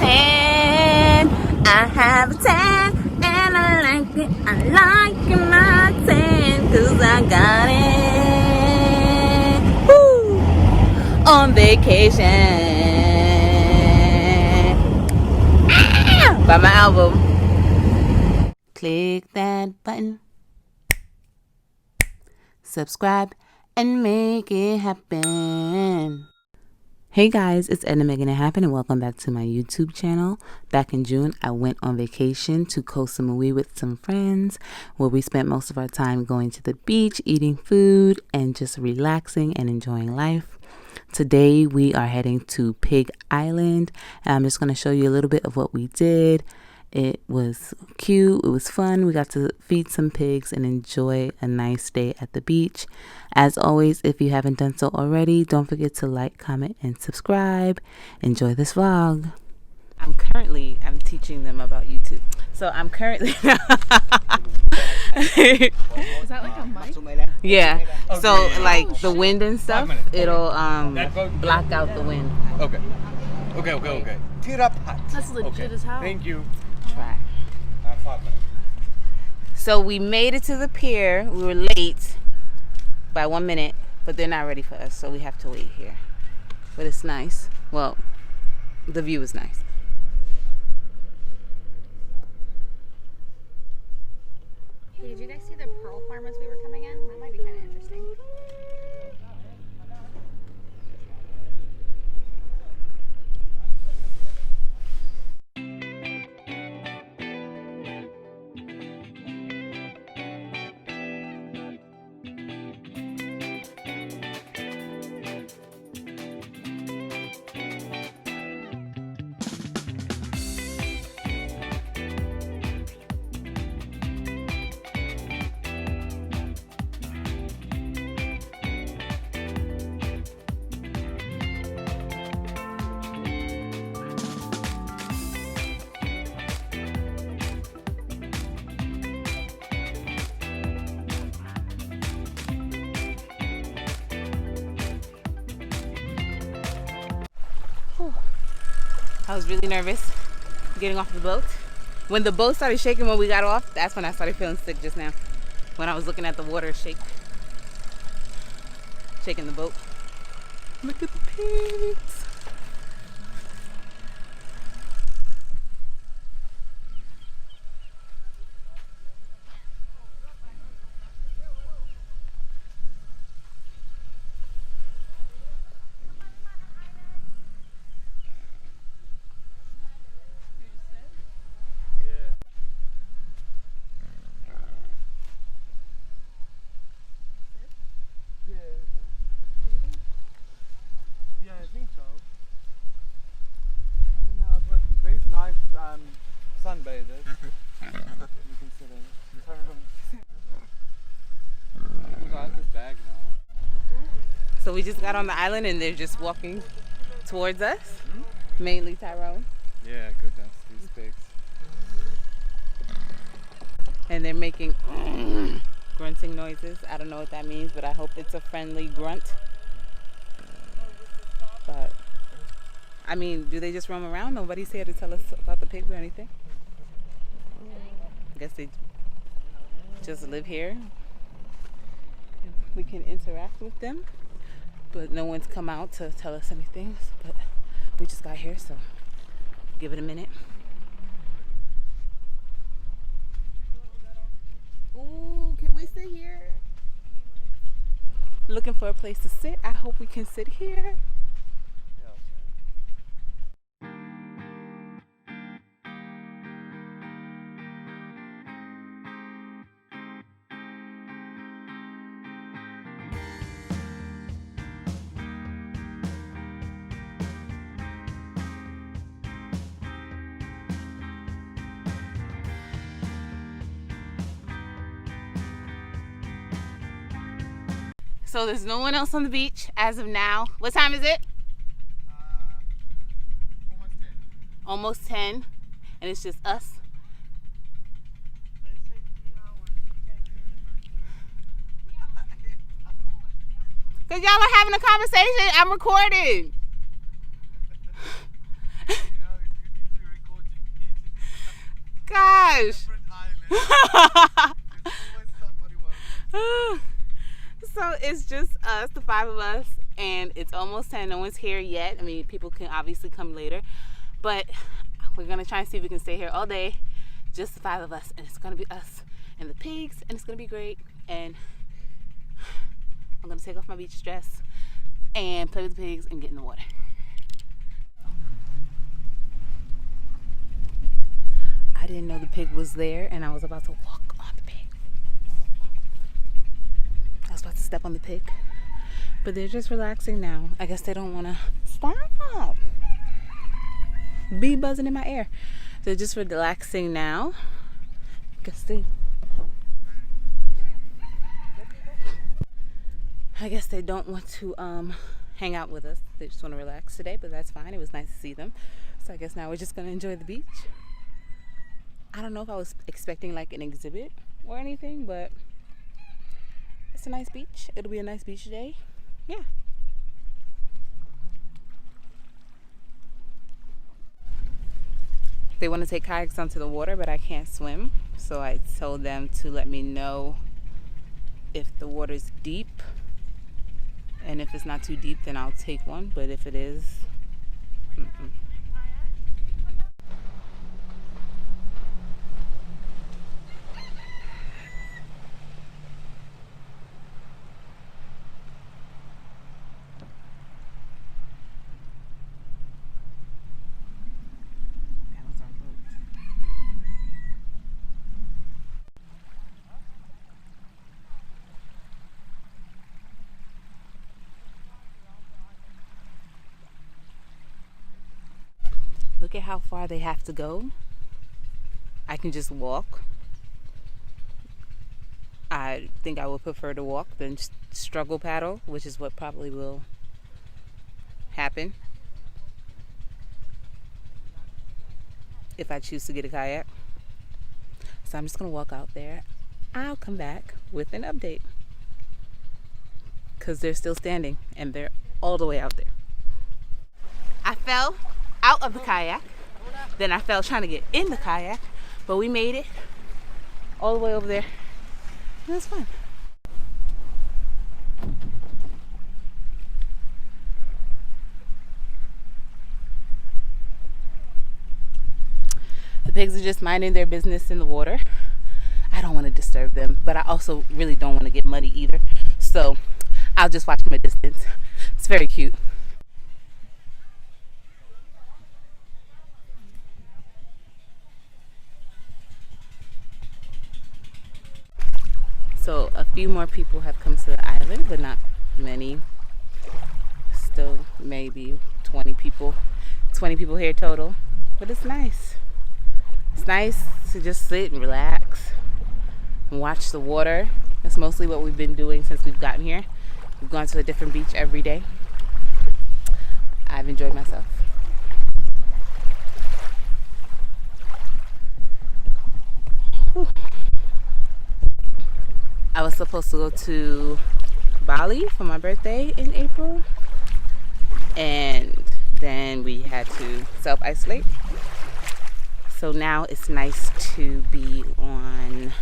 tan. I have a tan, and I like it. I like my tan, 'cause I got it. Woo! On vacation. By my album. Click that button. Subscribe and make it happen. Hey guys, it's Edna making it happen, and welcome back to my YouTube channel. Back in June, I went on vacation to Koh Samui with some friends, where we spent most of our time going to the beach, eating food, and just relaxing and enjoying life. Today we are heading to Pig Island, and I'm just going to show you a little bit of what we did. It was cute, it was fun. We got to feed some pigs and enjoy a nice day at the beach. As always, if you haven't done so already, don't forget to like, comment, and subscribe. Enjoy this vlog. I'm teaching them about YouTube. So I'm currently Is that like a mic? Yeah. So like the wind and stuff, it'll block out the wind. Okay. That's legit as hell. Thank you. Try. So we made it to the pier. We were late by 1 minute, but they're not ready for us, so we have to wait here. But it's nice. Well, the view is nice. Hey, did you guys see the pearl farm as we were coming in? That might be kind of interesting. I was really nervous getting off the boat. When the boat started shaking when we got off, that's when I started feeling sick just now. When I was looking at the water shaking the boat. Look at the pigs. Sunbathers. You can sit in. This bag now. So we just got on the island and they're just walking towards us. Mainly Tyrone. Yeah, goodness, these pigs. And they're making grunting noises. I don't know what that means, but I hope it's a friendly grunt. But I mean, do they just roam around? Nobody's here to tell us about the pigs or anything. I guess they just live here. We can interact with them, but no one's come out to tell us anything. But we just got here, so give it a minute. Ooh, can we sit here? Looking for a place to sit. I hope we can sit here. So there's no one else on the beach as of now. What time is it? Almost 10. And it's just us. Because y'all are having a conversation. I'm recording. gosh. So it's just us, the 5 of us, and it's almost 10. No one's here yet. I mean, people can obviously come later, but we're gonna try and see if we can stay here all day. Just the 5 of us, and it's gonna be us and the pigs, and it's gonna be great. And I'm gonna take off my beach dress and play with the pigs and get in the water. I didn't know the pig was there, and I was about to walk on the pig. I was about to step on the pig, but they're just relaxing now. I guess they don't want to stop. Bee buzzing in my ear. They're just relaxing now. I guess they don't want to hang out with us. They just want to relax today, but that's fine. It was nice to see them. So I guess now we're just gonna enjoy the beach. I don't know if I was expecting like an exhibit or anything, but it's a nice beach. It'll be a nice beach day. Yeah. They want to take kayaks onto the water, but I can't swim. So I told them to let me know if the water's deep. And if it's not too deep, then I'll take one. But if it is, look at how far they have to go. I can just walk. I think I would prefer to walk than struggle paddle, which is what probably will happen if I choose to get a kayak. So I'm just gonna walk out there. I'll come back with an update because they're still standing and they're all the way out there. I fell out of the kayak, then I fell trying to get in the kayak, but we made it all the way over there. It was fun. The pigs are just minding their business in the water. I don't want to disturb them, but I also really don't want to get muddy either, so I'll just watch from a distance. It's very cute. So a few more people have come to the island, but not many. Still maybe 20 people here total, but it's nice. It's nice to just sit and relax and watch the water. That's mostly what we've been doing since we've gotten here. We've gone to a different beach every day. I've enjoyed myself. Whew. I was supposed to go to Bali for my birthday in April, and then we had to self-isolate. So now it's nice to be on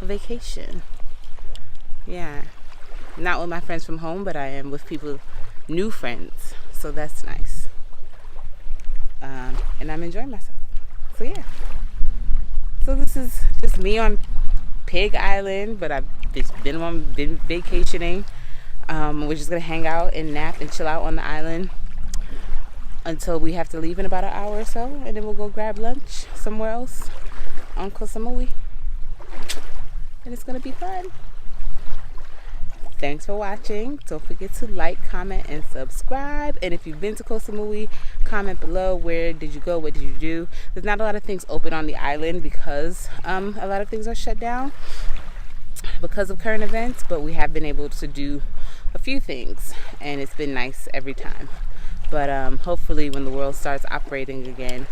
a vacation. Yeah, not with my friends from home, but I am with people, new friends, so that's nice. And I'm enjoying myself. So yeah, so this is just me on Pig Island, but I've just been vacationing. We're just gonna hang out and nap and chill out on the island until we have to leave in about an hour or so, and then we'll go grab lunch somewhere else on Koh Samui, and it's gonna be fun. Thanks for watching. Don't forget to like, comment, and subscribe. And if you've been to Koh Samui, comment below. Where did you go? What did you do? There's not a lot of things open on the island because a lot of things are shut down because of current events, but we have been able to do a few things, and it's been nice every time. But hopefully when the world starts operating again,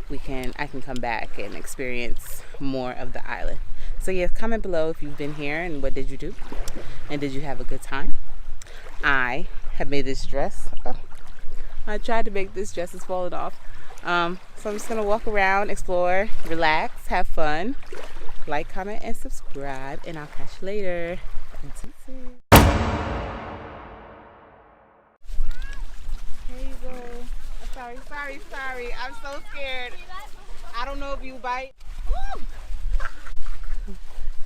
I can come back and experience more of the island. So yeah, comment below if you've been here and what did you do, and did you have a good time. I have made this dress. I tried to make this dress, it's fallen off. So I'm just gonna walk around, explore, relax, have fun. Like, comment, and subscribe, and I'll catch you later. Until soon. Here you go. Sorry. I'm so scared. I don't know if you bite. Woo!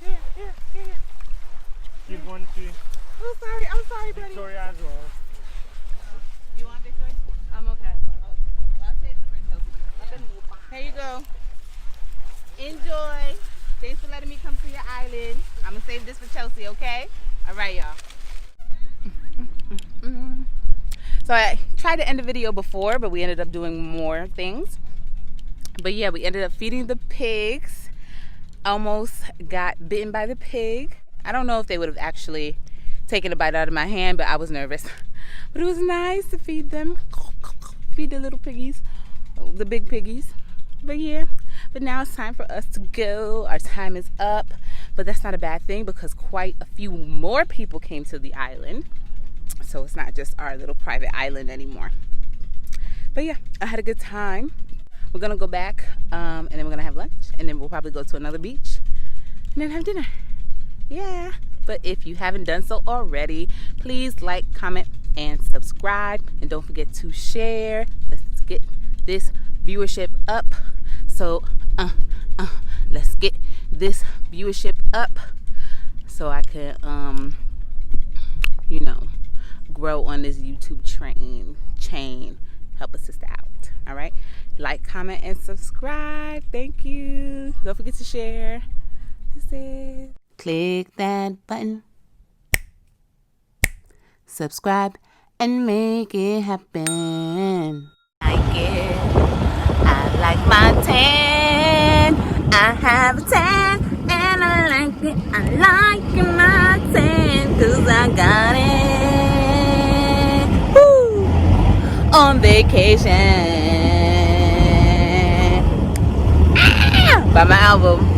Here. Give one to Oh, I'm sorry, buddy. Victoria as well. You want Victoria? I'm okay. I'll save it for Chelsea. Here you go. Enjoy. Thanks for letting me come to your island. I'm gonna save this for Chelsea, okay? All right, y'all. So I tried to end the video before, but we ended up doing more things. But yeah, we ended up feeding the pigs. Almost got bitten by the pig. I don't know if they would have actually taken a bite out of my hand, but I was nervous. But it was nice to feed them. Feed the little piggies, the big piggies. But yeah, but now it's time for us to go. Our time is up, but that's not a bad thing because quite a few more people came to the island. So it's not just our little private island anymore. But yeah, I had a good time. We're gonna go back and then we're gonna have lunch, and then we'll probably go to another beach and then have dinner. Yeah, but if you haven't done so already, please like, comment, and subscribe, and don't forget to share. Let's get this viewership up. So let's get this viewership up so I can you know, grow on this YouTube chain. Help a sister out. All right, like, comment, and subscribe. Thank you. Don't forget to share. Click that button, subscribe, and make it happen. I like my tan. I have a tan, and I like it. I like my tan, 'cause I got it. Woo! On vacation. By my album.